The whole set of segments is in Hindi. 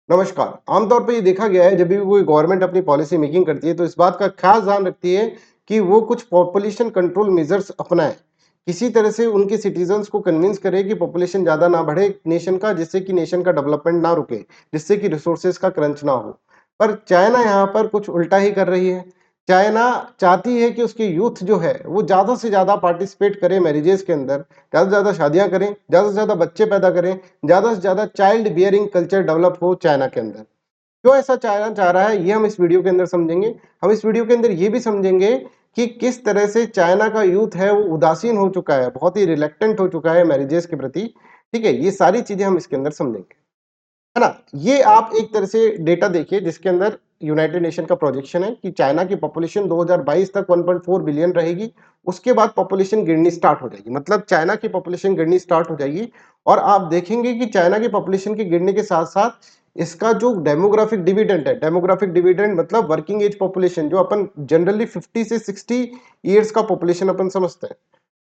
नमस्कार। आमतौर पे ये देखा गया है जब भी कोई गवर्नमेंट अपनी पॉलिसी मेकिंग करती है तो इस बात का खास ध्यान रखती है कि वो कुछ पॉपुलेशन कंट्रोल मेजर्स अपनाए। किसी तरह से उनके सिटीजन्स को कन्विंस करे कि पॉपुलेशन ज़्यादा ना बढ़े नेशन का, जिससे कि नेशन का डेवलपमेंट ना रुके, जिससे कि रिसोर्सेज का क्रंच ना हो। पर चाइना यहाँ पर कुछ उल्टा ही कर रही है। चाइना चाहती है कि उसकी यूथ जो है वो ज़्यादा से ज़्यादा पार्टिसिपेट करे मैरिजेस के अंदर, ज़्यादा से ज़्यादा शादियाँ करें, ज़्यादा से ज़्यादा बच्चे पैदा करें, ज़्यादा से ज़्यादा चाइल्ड बियरिंग कल्चर डेवलप हो चाइना के अंदर। क्यों ऐसा चाइना चाह रहा है, ये हम इस वीडियो के अंदर समझेंगे। हम इस वीडियो के अंदर ये भी समझेंगे कि किस तरह से चाइना का यूथ है वो उदासीन हो चुका है, बहुत ही रिलेक्टेंट हो चुका है मैरिजेस के प्रति। ठीक है, ये सारी चीजें हम इसके अंदर समझेंगे, है ना। ये आप एक तरह से डेटा देखिए जिसके अंदर यूनाइटेड नेशन का प्रोजेक्शन है कि चाइना की पॉपुलेशन 2022 तक 1.4 बिलियन रहेगी। उसके बाद पॉपुलेशन गिरनी स्टार्ट हो जाएगी, मतलब चाइना की पॉपुलेशन गिरनी स्टार्ट हो जाएगी। और आप देखेंगे कि चाइना की पॉपुलेशन के गिरने के साथ साथ इसका जो डेमोग्राफिक डिविडेंड है, डेमोग्राफिक डिविडेंड मतलब वर्किंग एज पॉपुलेशन, जो अपन जनरली 50 से 60 ईयर्स का पॉपुलेशन अपन समझते हैं,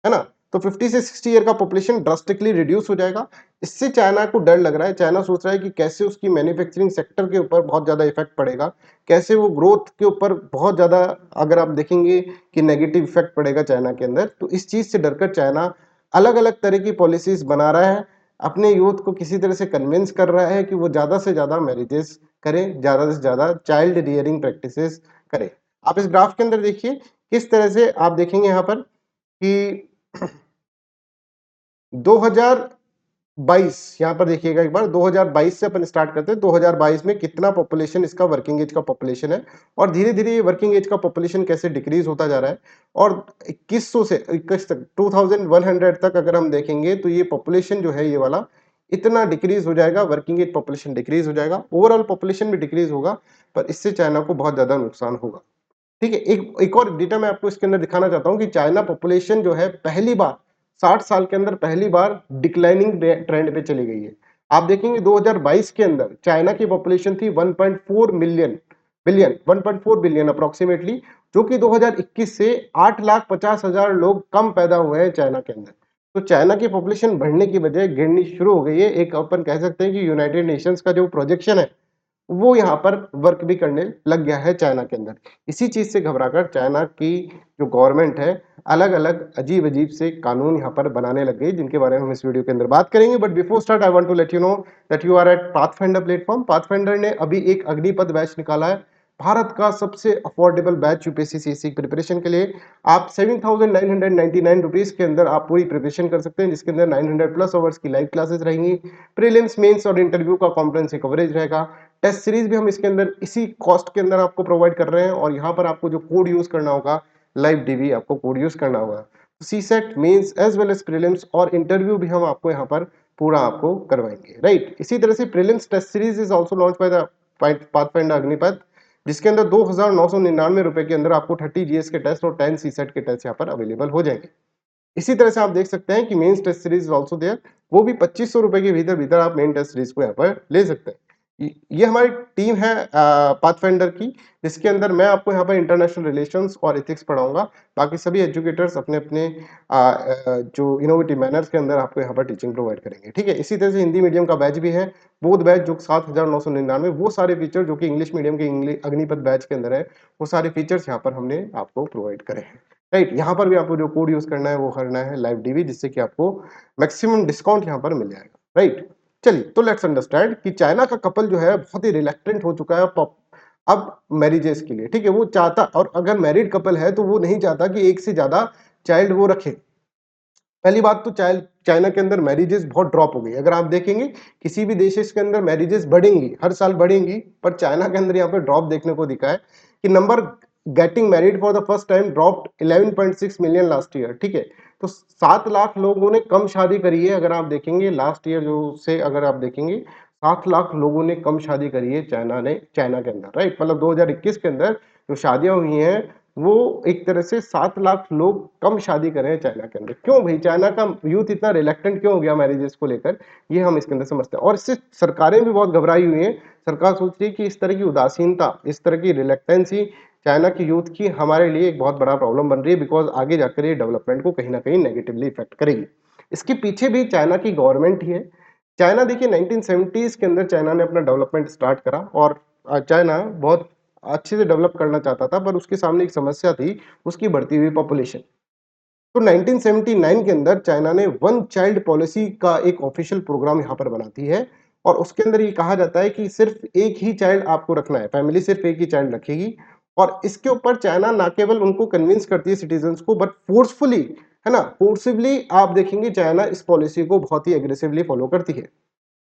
है ना। तो 50 से 60 ईयर का पॉपुलेशन ड्रास्टिकली रिड्यूस हो जाएगा। इससे चाइना को डर लग रहा है, चाइना सोच रहा है कि कैसे उसकी मैन्युफैक्चरिंग सेक्टर के ऊपर बहुत ज्यादा इफेक्ट पड़ेगा, कैसे वो ग्रोथ के ऊपर बहुत ज्यादा, अगर आप देखेंगे कि नेगेटिव इफेक्ट पड़ेगा चाइना के अंदर। तो इस चीज से डरकर चाइना अलग अलग तरह की पॉलिसीज बना रहा है, अपने यूथ को किसी तरह से कन्विंस कर रहा है कि वो ज्यादा से ज्यादा मैरिजेस करें, ज्यादा से ज्यादा चाइल्ड रियरिंग प्रैक्टिसेस करें। आप इस ग्राफ के अंदर देखिए किस तरह से आप देखेंगे यहाँ पर कि 2022, यहाँ पर देखिएगा एक बार, 2022 से अपन स्टार्ट करते हैं। 2022 में कितना पॉपुलेशन इसका वर्किंग एज का पॉपुलेशन है और धीरे धीरे ये वर्किंग एज का पॉपुलेशन कैसे डिक्रीज होता जा रहा है। और 2100 से 21 तक 2100 तक अगर हम देखेंगे तो ये पॉपुलेशन जो है ये वाला इतना डिक्रीज हो जाएगा, वर्किंग एज पॉपुलेशन डिक्रीज हो जाएगा, ओवरऑल पॉपुलेशन भी डिक्रीज होगा। पर इससे चाइना को बहुत ज्यादा नुकसान होगा। ठीक है, एक एक और डेटा मैं आपको इसके अंदर दिखाना चाहता हूं कि चाइना पॉपुलेशन जो है पहली बार 60 साल के अंदर पहली बार डिक्लाइनिंग ट्रेंड पे चली गई है। आप देखेंगे 2022 के अंदर चाइना की पॉपुलेशन थी 1.4 मिलियन बिलियन 1.4 बिलियन अप्रोक्सीमेटली, जो कि 2021 से 8,50,000 लोग कम पैदा हुए हैं चाइना के अंदर। तो चाइना की पॉपुलेशन बढ़ने की बजाय गिरनी शुरू हो गई है। एक अपन कह सकते हैं कि यूनाइटेड नेशंस का जो प्रोजेक्शन है वो यहाँ पर वर्क भी करने लग गया है चाइना के अंदर। इसी चीज से घबराकर चाइना की जो गवर्नमेंट है अलग अलग अजीब अजीब से कानून यहाँ पर बनाने लग गई, जिनके बारे में हम इस वीडियो के अंदर बात करेंगे। But before start I want to let you know that you are at Pathfinder platform. Pathfinder ने अभी एक अग्निपथ बैच निकाला है, भारत का सबसे affordable batch UPSC CSC preparation के लिए। आप 7,999 रुपीज के अंदर आप पूरी प्रिपरेशन कर सकते हैं, जिसके अंदर 900 प्लस आवर्स की लाइव क्लासेस रहेंगी, प्रीलिम्स मेंस और इंटरव्यू का कॉम्प्रिहेंसिव कवरेज रहेगा। टेस्ट सीरीज भी हम इसके अंदर इसी कॉस्ट के अंदर आपको प्रोवाइड कर रहे हैं। और यहाँ पर आपको जो कोड यूज करना होगा, लाइव डीवी आपको कोड यूज करना होगा। CSAT mains as well as prelims और इंटरव्यू भी हम आपको यहाँ पर पूरा आपको करवाएंगे, राइट। इसी तरह से prelims test series is also launch by the Pathfinder Agnipath, जिसके अंदर 2,999 रुपए के अंदर आपको 30 जीएस के टेस्ट और 10 सी सेट के टेस्ट यहाँ पर अवेलेबल हो जाएंगे। इसी तरह से आप देख सकते हैं कि mains test series also there, वो भी 2500 रुपए के भीतर भीतर आप मेन टेस्ट सीरीज को यहाँ पर ले सकते हैं। ये हमारी टीम है पाथफाइंडर की, जिसके अंदर मैं आपको यहाँ पर इंटरनेशनल रिलेशंस और एथिक्स पढ़ाऊंगा। बाकी सभी एजुकेटर्स अपने अपने जो इनोवेटिव मैनर्स के अंदर आपको यहाँ पर टीचिंग प्रोवाइड करेंगे। ठीक है, इसी तरह से हिंदी मीडियम का बैच भी है, बोध बैच जो 7,999, वो सारे फीचर जो कि इंग्लिश मीडियम के इंग्लिश अग्निपथ बैच के अंदर है, वो सारे फीचर्स यहाँ पर हमने आपको प्रोवाइड करे हैं, राइट। यहाँ पर भी आपको जो कोड यूज करना है वो करना है लाइव डीवी, जिससे कि आपको मैक्सिमम डिस्काउंट यहाँ पर मिल जाएगा, राइट। चलिए, तो लेट्स अंडरस्टैंड कि चाइना का कपल जो है बहुत ही रिलैक्टेंट हो चुका है अब मैरिजेस के लिए। ठीक है, वो चाहता, और अगर मैरिड कपल है तो वो नहीं चाहता कि एक से ज्यादा चाइल्ड वो रखे। पहली बात तो चाइना के अंदर मैरिजेस बहुत ड्रॉप हो गई। अगर आप देखेंगे किसी भी देश के अंदर मैरिजेस बढ़ेंगी, हर साल बढ़ेंगी, पर चाइना के अंदर यहाँ पे ड्रॉप देखने को दिखा है कि number getting married for the first time dropped 11.6 million last year. ठीक है, तो 7 लाख लोगों ने कम शादी करी है। अगर आप देखेंगे लास्ट ईयर जो से अगर आप देखेंगे 7 लाख लोगों ने कम शादी करी है चाइना के अंदर, राइट। मतलब 2021 के अंदर जो शादियां हुई हैं वो एक तरह से 7 लाख लोग कम शादी कर रहे हैं चाइना के अंदर। क्यों भाई, चाइना का यूथ इतना रिलेक्टेंट क्यों हो गया मैरिजेस को लेकर, ये हम इसके अंदर समझते हैं। और इससे सरकारें भी बहुत घबराई हुई हैं। सरकार सोच रही है कि इस तरह की उदासीनता, इस तरह की रिलेक्टेंसी चाइना की यूथ की हमारे लिए एक बहुत बड़ा प्रॉब्लम बन रही है, बिकॉज आगे जाकर ये डेवलपमेंट को कहीं ना कहीं नेगेटिवली इफेक्ट करेगी। इसके पीछे भी चाइना की गवर्नमेंट ही है। चाइना देखिए 1970s के अंदर चाइना ने अपना डेवलपमेंट स्टार्ट करा और चाइना बहुत अच्छे से डेवलप करना चाहता था, पर उसके सामने एक समस्या थी, उसकी बढ़ती हुई पॉपुलेशन। तो 1979 के अंदर चाइना ने वन चाइल्ड पॉलिसी का एक ऑफिशियल प्रोग्राम यहाँ पर बनाती है और उसके अंदर ये कहा जाता है कि सिर्फ एक ही चाइल्ड आपको रखना है, फैमिली सिर्फ एक ही चाइल्ड रखेगी। और इसके ऊपर चाइना ना केवल उनको कन्विंस करती है सिटीजन्स को, बट फोर्सफुली, है ना, फोर्सिवली आप देखेंगे चाइना इस पॉलिसी को बहुत ही एग्रेसिवली फॉलो करती है।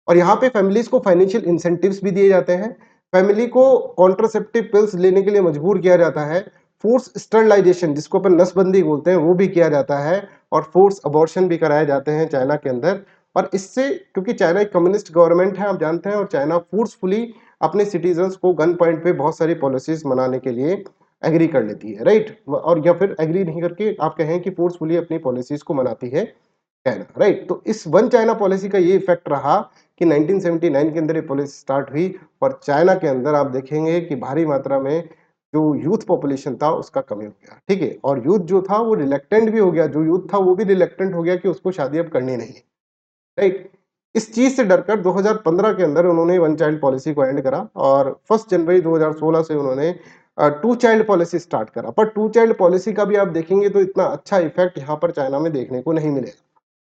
और यहाँ पे फैमिलीज को फाइनेंशियल इंसेंटिव्स भी दिए जाते हैं, फैमिली को कॉन्ट्रासेप्टिव पिल्स लेने के लिए मजबूर किया जाता है, फोर्स स्टरलाइजेशन जिसको अपन नसबंदी बोलते हैं वो भी किया जाता है, और फोर्स अबॉर्शन भी कराए जाते हैं चाइना के अंदर। और इससे, क्योंकि चाइना एक कम्युनिस्ट गवर्नमेंट है आप जानते हैं, और चाइना फोर्सफुली अपने सिटीजन्स को गन पॉइंट पे बहुत सारी पॉलिसीज बनाने के लिए एग्री कर लेती है, राइट। और या फिर एग्री नहीं करके आप कहें कि फोर्सफुली अपनी पॉलिसीज को मनाती है चाइना, राइट। तो इस वन चाइना पॉलिसी का ये इफेक्ट रहा कि 1979 के अंदर ये पॉलिसी स्टार्ट हुई और चाइना के अंदर आप देखेंगे कि भारी मात्रा में जो यूथ पॉपुलेशन था उसका कमी हो गया, ठीक है। और यूथ जो था वो रिलेक्टेंट भी हो गया, जो यूथ था वो भी रिलेक्टेंट हो गया कि उसको शादी अब करनी नहीं है, राइट। इस चीज से डरकर 2015 के अंदर उन्होंने वन चाइल्ड पॉलिसी को एंड करा और 1 जनवरी 2016 से उन्होंने टू चाइल्ड पॉलिसी स्टार्ट करा। पर टू चाइल्ड पॉलिसी का भी आप देखेंगे तो इतना अच्छा इफेक्ट यहाँ पर चाइना में देखने को नहीं मिलेगा।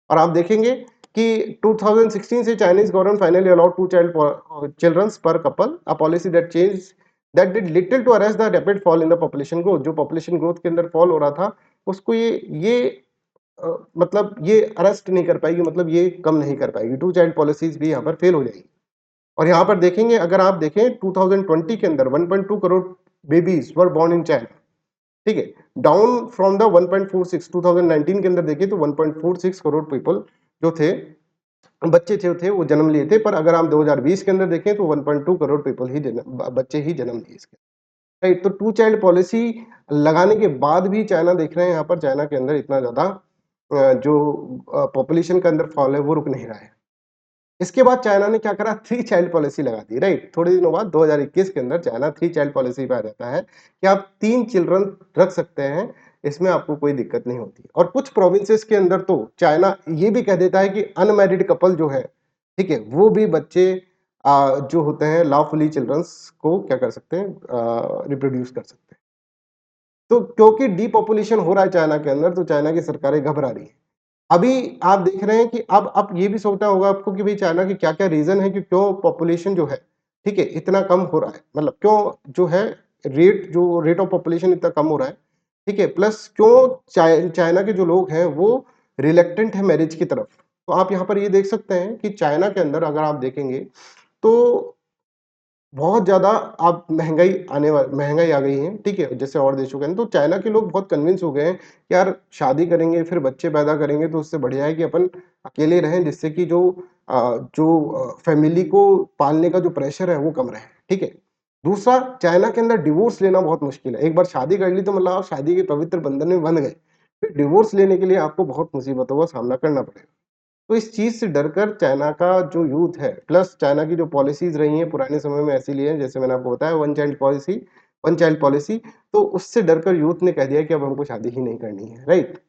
और आप देखेंगे कि 2016 से Chinese government finally allowed two child childrens पर couple, a policy that did little to arrest the rapid fall in the population growth. जो पॉपुलेशन ग्रोथ के अंदर फॉल हो रहा था उसको ये मतलब ये अरेस्ट नहीं कर पाएगी, मतलब ये कम नहीं कर पाएगी, टू चाइल्ड पॉलिसीज भी यहाँ पर फेल हो जाएगी। और यहाँ पर देखेंगे, अगर आप देखें 2020 के अंदर 1.2 crore babies were born in China, ठीक है, डाउन फ्रॉम द 1.46। 2019 के अंदर देखिए तो 1.46 करोड़ पीपल जो थे, बच्चे थे वो जन्म लिए थे। पर अगर आप 2020 के अंदर देखें तो 1.2 करोड़ पीपल ही बच्चे ही जन्म लिए इसके, राइट। तो टू चाइल्ड पॉलिसी लगाने के बाद भी चाइना देख रहे हैं, यहाँ पर चाइना के अंदर इतना ज्यादा जो पॉपुलेशन के अंदर फॉल है वो रुक नहीं रहा है। इसके बाद चाइना ने क्या करा, थ्री चाइल्ड पॉलिसी लगा दी, राइट। थोड़े दिनों बाद 2021 के अंदर चाइना थ्री चाइल्ड पॉलिसी पे आ जाता है कि आप 3 चिल्ड्रन रख सकते हैं, इसमें आपको कोई दिक्कत नहीं होती। और कुछ प्रोविंसेस के अंदर तो चाइना ये भी कह देता है कि अनमैरिड कपल जो है, ठीक है, वो भी बच्चे जो होते हैं लॉफुली चिल्ड्रंस को क्या कर सकते हैं, रिप्रोड्यूस कर सकते हैं। तो क्योंकि डीपॉपुलेशन हो रहा है चाइना के अंदर, तो चाइना की सरकारें घबरा रही है। अभी आप देख रहे हैं कि अब आप ये भी सोचना होगा आपको कि भाई चाइना के क्या-क्या रीज़न है कि क्यों पॉपुलेशन जो है, ठीक है, इतना कम हो रहा है। मतलब क्यों जो है रेट ऑफ पॉपुलेशन इतना कम हो रहा है, ठीक है? प्लस क्यों चाइना के जो लोग हैं वो रिलक्टेंट है मैरिज की तरफ। तो आप यहाँ पर ये देख सकते हैं कि चाइना के अंदर अगर आप देखेंगे तो बहुत ज़्यादा आप महँगाई आ गई है, ठीक है? जैसे और देशों के अंदर, तो चाइना के लोग बहुत कन्विंस हो गए हैं कि यार शादी करेंगे, फिर बच्चे पैदा करेंगे तो उससे बढ़िया है कि अपन अकेले रहें, जिससे कि फैमिली को पालने का जो प्रेशर है वो कम रहे, ठीक है? दूसरा, चाइना के अंदर डिवोर्स लेना बहुत मुश्किल है। एक बार शादी कर ली तो मतलब आप शादी के पवित्र बंधन में बंध गए। फिर डिवोर्स लेने के लिए आपको बहुत मुसीबतों का सामना करना पड़ेगा। तो इस चीज़ से डरकर चाइना का जो यूथ है, प्लस चाइना की जो पॉलिसीज़ रही हैं पुराने समय में ऐसी ली हैं, जैसे मैंने आपको बताया वन चाइल्ड पॉलिसी, तो उससे डरकर यूथ ने कह दिया कि अब हमको शादी ही नहीं करनी है, राइट?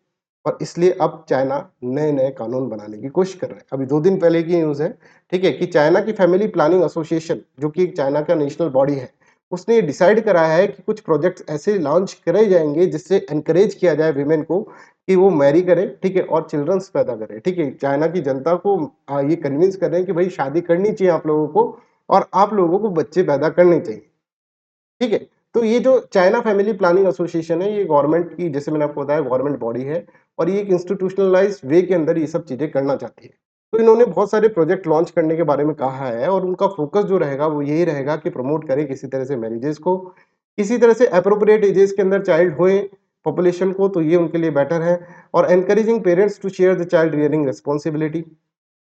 और इसलिए अब चाइना नए-नए कानून बनाने की कोशिश कर रहा है। अभी 2 दिन पहले की न्यूज़ है, ठीक है? कि चाइना की फैमिली प्लानिंग एसोसिएशन, जो कि चाइना का नेशनल बॉडी है, उसने ये डिसाइड करा है कि कुछ प्रोजेक्ट्स ऐसे लॉन्च करे जाएँगे जिससे एनकरेज किया जाए विमेन को कि वो मैरी करे, ठीक है? और चिल्ड्रंस पैदा करे, ठीक है? चाइना की जनता को ये कन्विंस कर रहे हैं कि भाई शादी करनी चाहिए आप लोगों को और आप लोगों को बच्चे पैदा करने चाहिए। ठीक है? तो ये जो चाइना फैमिली प्लानिंग एसोसिएशन है, ये गवर्नमेंट की, जैसे मैंने आपको बताया, गवर्नमेंट बॉडी है और ये एक इंस्टीट्यूशनलाइज्ड वे के अंदर ये सब चीज़ें करना चाहती है। तो इन्होंने बहुत सारे प्रोजेक्ट लॉन्च करने के बारे में कहा है और उनका फोकस जो रहेगा वो यही रहेगा कि प्रमोट करें किसी तरह से मैरिजेज़ को, किसी तरह से एप्रोप्रिएट एजेस के अंदर चाइल्ड होए पॉपुलेशन को, तो ये उनके लिए बेटर है। और encouraging parents to share the child rearing responsibility.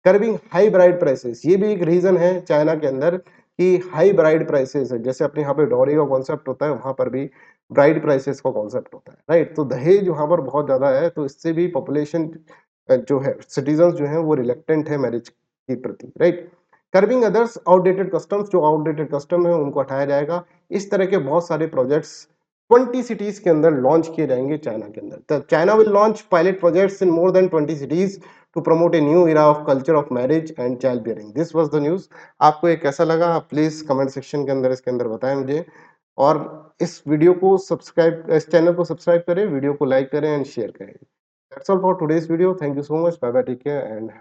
Curbing high bride prices, ये भी एक रीजन है चाइना के अंदर कि हाई ब्राइड प्राइसेस है। जैसे अपने यहाँ पे डॉरी का कॉन्सेप्ट होता है, वहां पर भी ब्राइड प्राइसेस का कॉन्सेप्ट होता है, राइट। तो दहेज वहां पर बहुत ज्यादा है, तो इससे भी पॉपुलेशन जो है, सिटीजन जो है वो रिलेक्टेंट है मैरिज के प्रति, right. Curving others outdated customs, जो आउटडेटेड कस्टम है उनको हटाया जाएगा। इस तरह के बहुत सारे प्रोजेक्ट्स 20 सिटीज के अंदर लॉन्च किए जाएंगे चाइना के अंदर। China will launch pilot projects in more than 20 cities to promote a new era of culture of marriage and childbearing. This was the news. आपको ये कैसा लगा? आप प्लीज कमेंट सेक्शन के अंदर इसके अंदर बताएं मुझे। और इस वीडियो को सब्सक्राइब, इस चैनल को सब्सक्राइब करें, वीडियो को लाइक करें एंड शेयर करें। That's all for today's video. Thank you so much. Bye bye. Take care and